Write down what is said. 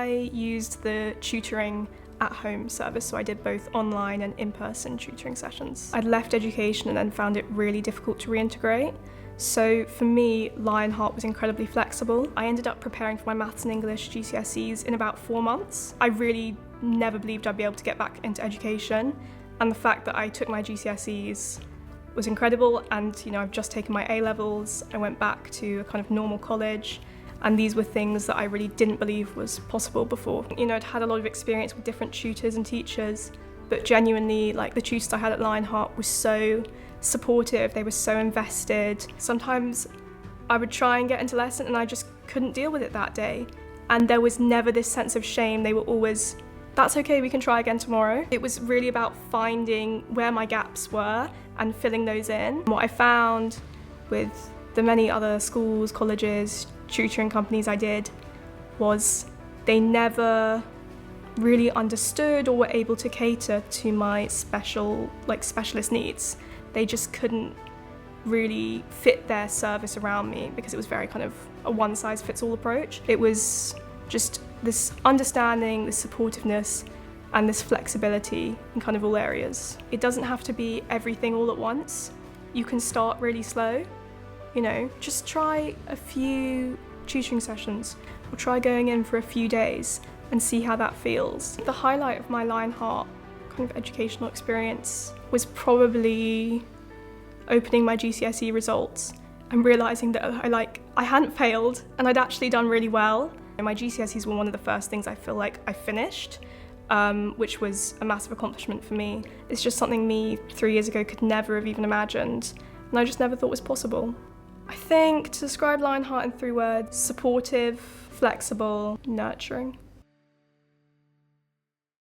I used the Tutoring at home service, so I did both online and in-person tutoring sessions. I'd left education and then found it really difficult to reintegrate. So for me, Lionheart was incredibly flexible. I ended up preparing for my Maths and English GCSEs in about 4 months. I really never believed I'd be able to get back into education, and the fact that I took my GCSEs was incredible. And I've just taken my A-levels, I went back to a kind of normal college, and these were things that I really didn't believe was possible before. I'd had a lot of experience with different tutors and teachers, but genuinely, the tutors I had at Lionheart were so supportive, they were so invested. Sometimes I would try and get into lesson and I just couldn't deal with it that day. And there was never this sense of shame. They were always, that's okay, we can try again tomorrow. It was really about finding where my gaps were and filling those in. What I found with the many other schools, colleges, tutoring companies I did was they never really understood or were able to cater to my specialist needs. They just couldn't really fit their service around me because it was very kind of a one-size-fits-all approach. It was just this understanding, this supportiveness, and this flexibility in kind of all areas. It doesn't have to be everything all at once. You can start really slow. Just try a few tutoring sessions or try going in for a few days and see how that feels. The highlight of my Lionheart kind of educational experience was probably opening my GCSE results and realising that I hadn't failed and I'd actually done really well. And my GCSEs were one of the first things I feel like I finished, which was a massive accomplishment for me. It's just something me 3 years ago could never have even imagined, and I just never thought was possible. I think to describe Lionheart in 3 words: supportive, flexible, nurturing.